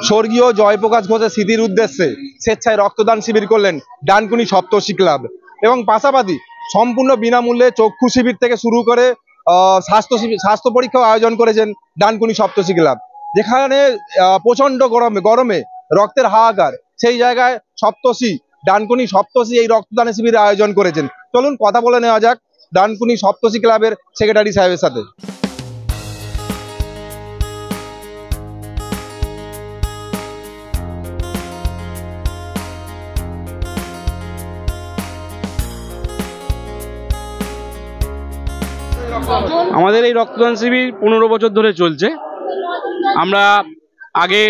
স্বর্গীয় জয়প্রকাশ ঘোষের স্মৃতির উদ্দেশ্যে স্বেচ্ছায় রক্তদান শিবির করলেন ডানকুনি সপ্তর্ষি ক্লাব। এবং পাশাপাশি সম্পূর্ণ বিনামূল্যে চক্ষু শিবির থেকে শুরু করে স্বাস্থ্য পরীক্ষাও আয়োজন করেছেন ডানকুনি সপ্তর্ষি ক্লাব। যেখানে প্রচন্ড গরমে রক্তের হাহাকার, সেই জায়গায় ডানকুনি সপ্তর্ষি এই রক্তদান শিবিরের আয়োজন করেছেন। চলুন কথা বলে নেওয়া যাক ডানকুনি সপ্তর্ষি ক্লাবের সেক্রেটারি সাহেবের সাথে। আমাদের এই রক্তদান শিবির 15 বছর ধরে চলছে। আমরা আগে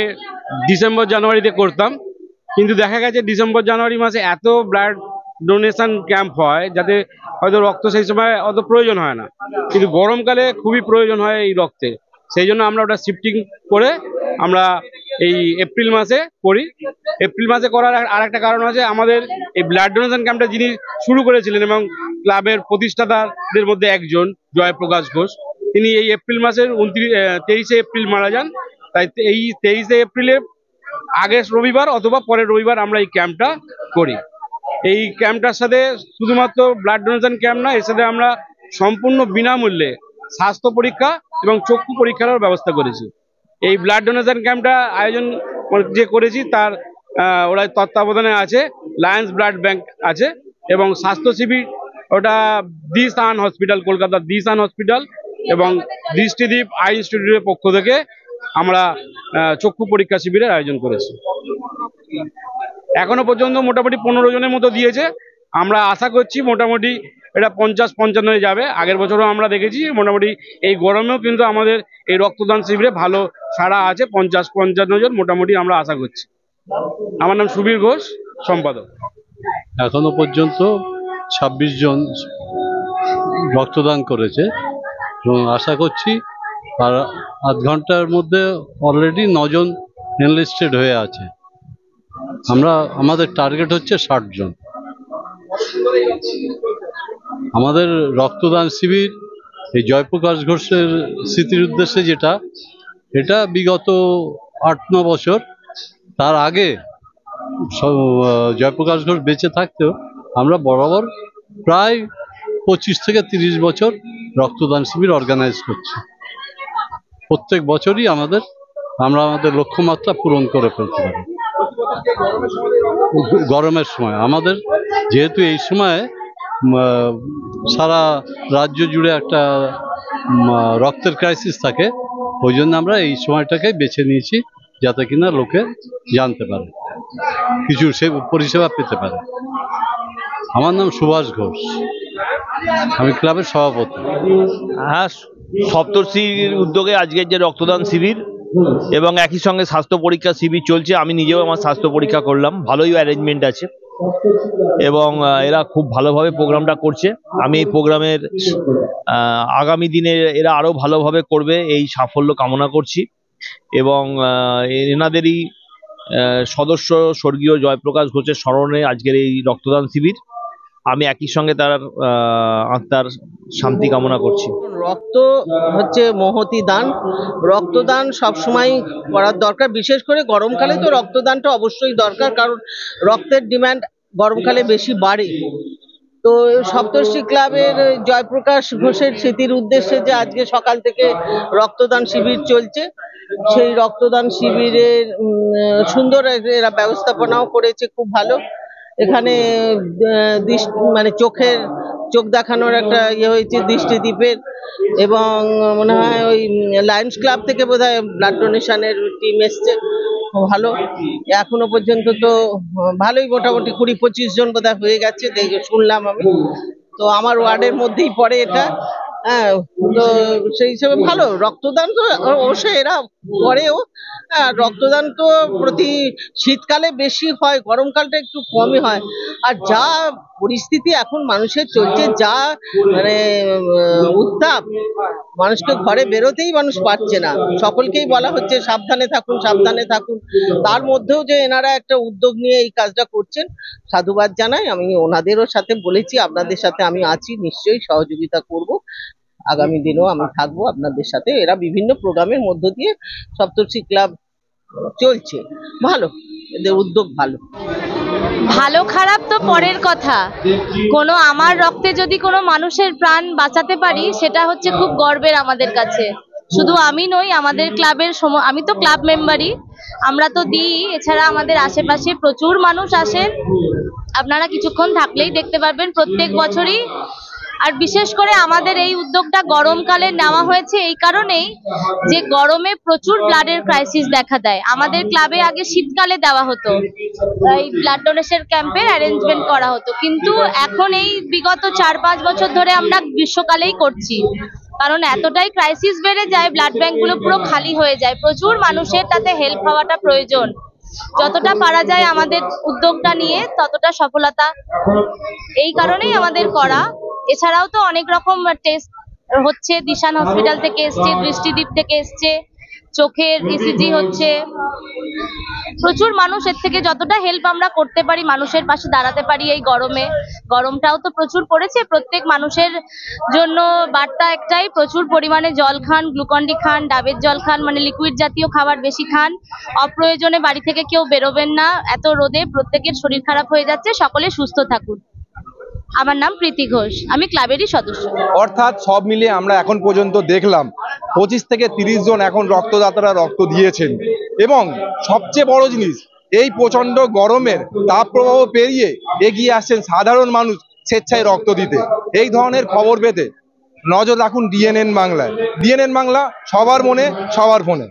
ডিসেম্বর জানুয়ারিতে করতাম, কিন্তু দেখা গেছে ডিসেম্বর জানুয়ারি মাসে এত ব্লাড ডোনেশন ক্যাম্প হয় যাতে হয়তো রক্ত সেই সময় অত প্রয়োজন হয় না, কিন্তু গরমকালে খুবই প্রয়োজন হয় এই রক্তের। সেই জন্য আমরা ওটা শিফটিং করে আমরা এই এপ্রিল মাসে করি। এপ্রিল মাসে করার আরেকটা কারণ আছে, আমাদের এই ব্লাড ডোনেশন ক্যাম্পটা যিনি শুরু করেছিলেন এবং ক্লাবের প্রতিষ্ঠাতাদের মধ্যে একজন জয়প্রকাশ ঘোষ, তিনি এই এপ্রিল মাসের 23শে এপ্রিল মারা যান। তাই এই 23শে এপ্রিলে আগের রবিবার অথবা পরের রবিবার আমরা এই ক্যাম্পটা করি। এই ক্যাম্পটার সাথে শুধুমাত্র ব্লাড ডোনেশন ক্যাম্প না, এর সাথে আমরা সম্পূর্ণ বিনামূল্যে স্বাস্থ্য পরীক্ষা এবং চক্ষু পরীক্ষার ব্যবস্থা করেছি। এই ব্লাড ডোনেশন ক্যাম্পটা আয়োজন যে করেছি তার ওরা তত্ত্বাবধানে আছে লায়ন্স ব্লাড ব্যাংক আছে, এবং স্বাস্থ্য শিবির ওটা দি সান হসপিটাল, কলকাতার দি সান হসপিটাল এবং দৃষ্টিদীপ আই ইনস্টিটিউটের পক্ষ থেকে আমরা চক্ষু পরীক্ষা শিবিরের আয়োজন করেছি। এখনো পর্যন্ত মোটামুটি 15 জনের মতো দিয়েছে। আমরা আশা করছি মোটামুটি এটা 50-55 যাবে। আগের বছরও আমরা দেখেছি মোটামুটি এই গরমেও কিন্তু আমাদের এই রক্তদান শিবিরে ভালো সাড়া আছে, 50-55 জন মোটামুটি আমরা আশা করছি। আমার নাম সুবীর ঘোষ, সম্পাদক। এখনো পর্যন্ত 26 জন রক্তদান করেছে এবং আশা করছি আর আধ ঘন্টার মধ্যে অলরেডি 9 জন এনলিস্টেড হয়ে আছে। আমাদের টার্গেট হচ্ছে 60 জন। আমাদের রক্তদান শিবির এই জয়প্রকাশ ঘোষের স্মৃতির উদ্দেশ্যে এটা বিগত 8-9 বছর, তার আগে জয়প্রকাশ ঘোষ বেঁচে থাকতেও আমরা বরাবর প্রায় 25 থেকে 30 বছর রক্তদান শিবির অর্গানাইজ করছি। প্রত্যেক বছরই আমরা আমাদের লক্ষ্যমাত্রা পূরণ করে ফেলতে পারি। গরমের সময় আমাদের, যেহেতু এই সময় সারা রাজ্য জুড়ে একটা রক্তের ক্রাইসিস থাকে, ওই জন্য আমরা এই সময়টাকে বেছে নিয়েছি যাতে কিনা লোকে জানতে পারে, কিছু পরিষেবা পেতে পারে। আমার নাম সুভাষ ঘোষ, আমি ক্লাবের সভাপতি। হ্যাঁ, সপ্তর্ষির উদ্যোগে আজকের যে রক্তদান শিবির এবং একই সঙ্গে স্বাস্থ্য পরীক্ষা শিবির চলছে। আমি নিজেও আমার স্বাস্থ্য পরীক্ষা করলাম, ভালোই অ্যারেঞ্জমেন্ট আছে এবং এরা খুব ভালোভাবে প্রোগ্রামটা করছে। আমি এই প্রোগ্রামের আগামী দিনে এরা আরো ভালোভাবে করবে এই সাফল্য কামনা করছি। এবং এনাদেরই সদস্য স্বর্গীয় জয়প্রকাশ ঘোষের স্মরণে আজকের এই রক্তদান শিবির। আমি একই সঙ্গে তার আত্মার শান্তি কামনা করছি। রক্ত হচ্ছে মহতি দান। রক্তদান সবসময় করার দরকার, বিশেষ করে গরমকালে তো রক্তদানটা অবশ্যই দরকার, কারণ রক্তের ডিমান্ড গরমকালে বেশি বাড়ে। তো সপ্তর্ষি ক্লাবের জয়প্রকাশ ঘোষের স্মৃতির উদ্দেশ্যে যে আজকে সকাল থেকে রক্তদান শিবির চলছে, সেই রক্তদান শিবিরের সুন্দর এরা ব্যবস্থাপনাও করেছে, খুব ভালো। এখানে মানে চোখ দেখানোর একটা হয়েছে দৃষ্টিদীপের, এবং মনে হয় ওই লায়ন্স ক্লাব থেকে বোধহয় ব্লাড ডোনেশনের টিম এসছে, ভালো। এখনো পর্যন্ত তো ভালোই, মোটামুটি 20-25 জন বোধহয় হয়ে গেছে শুনলাম আমি। তো আমার ওয়ার্ডের মধ্যেই পড়ে এটা। হ্যাঁ, তো সেই হিসেবে ভালো। রক্তদান তো অবশ্যই এরা করেও। রক্তদান তো প্রতি শীতকালে বেশি হয়, গরমকালটা একটু কমই হয়। আর যা পরিস্থিতি এখন মানুষের চলছে, যা মানে উত্তাপ, মানুষকে ঘরে বেরোতেই মানুষ পারছে না। সকলকেই বলা হচ্ছে সাবধানে থাকুন, সাবধানে থাকুন। তার মধ্যেও যে এনারা একটা উদ্যোগ নিয়ে এই কাজটা করছেন, সাধুবাদ জানাই। আমি ওনাদেরও সাথে বলেছি আপনাদের সাথে আমি আছি, নিশ্চয়ই সহযোগিতা করব। আগামী দিনেও আমি থাকবো আপনাদের সাথে। এরা বিভিন্ন প্রোগ্রামের মধ্য দিয়ে সপ্তর্ষি ক্লাব চলছে ভালো, এদের উদ্যোগ ভালো। ভালো খারাপ তো পরের কথা, আমার রক্তে যদি কোনো মানুষের প্রাণ বাঁচাতে পারি সেটা হচ্ছে খুব গর্বের আমাদের কাছে। শুধু আমি নই, আমাদের ক্লাবের আমি তো ক্লাব মেম্বারই, আমরা তো দিই, এছাড়া আমাদের আশেপাশে প্রচুর মানুষ আসেন, আপনারা কিছুক্ষণ থাকলেই দেখতে পারবেন প্রত্যেক বছরই। আর বিশেষ করে আমাদের এই উদ্যোগটা গরমকালে নেওয়া হয়েছে এই কারণেই যে গরমে প্রচুর ব্লাডের ক্রাইসিস দেখা দেয়। আমাদের ক্লাবে আগে শীতকালে দেওয়া হতো, এই ব্লাড ডোনেশন ক্যাম্পের অ্যারেঞ্জমেন্ট করা হতো, কিন্তু এখন এই বিগত 4-5 বছর ধরে আমরা গ্রীষ্মকালেই করছি, কারণ এতটাই ক্রাইসিস বেড়ে যায়, ব্লাড ব্যাংকগুলো পুরো খালি হয়ে যায়, প্রচুর মানুষের তাতে হেল্প হওয়াটা প্রয়োজন। যতটা পারা যায় আমাদের উদ্যোগটা নিয়ে ততটা সফলতা, এই কারণেই আমাদের করা। এছাড়াও তো অনেক রকম টেস্ট হচ্ছে, দিশান হসপিটাল থেকে এসছে, বৃষ্টিদ্বীপ থেকে এসছে, চোখের ইসিজি হচ্ছে, প্রচুর মানুষ এর থেকে যতটা হেল্প আমরা করতে পারি, মানুষের পাশে দাঁড়াতে পারি এই গরমে। গরমটাও তো প্রচুর পড়েছে, প্রত্যেক মানুষের জন্য বার্তা একটাই, প্রচুর পরিমাণে জল খান, গ্লুকন্ডি খান, ডাবের জল খান, মানে লিকুইড জাতীয় খাবার বেশি খান, অপ্রয়োজনে বাড়ি থেকে কেউ বেরোবেন না, এত রোদে প্রত্যেকের শরীর খারাপ হয়ে যাচ্ছে, সকলে সুস্থ থাকুন। আমার নাম প্রীতি ঘোষ, আমি ক্লাবেরই সদস্য। অর্থাৎ সব মিলিয়ে আমরা এখন পর্যন্ত দেখলাম 25 থেকে 30 জন এখন রক্তদাতারা রক্ত দিয়েছেন, এবং সবচেয়ে বড় জিনিস, এই প্রচন্ড গরমের তাপপ্রবাহ পেরিয়ে এগিয়ে আসছেন সাধারণ মানুষ স্বেচ্ছায় রক্ত দিতে। এই ধরনের খবর পেতে নজর রাখুন ডিএনএন বাংলায়। ডিএনএন বাংলা, সবার মনে সবার ফোনে।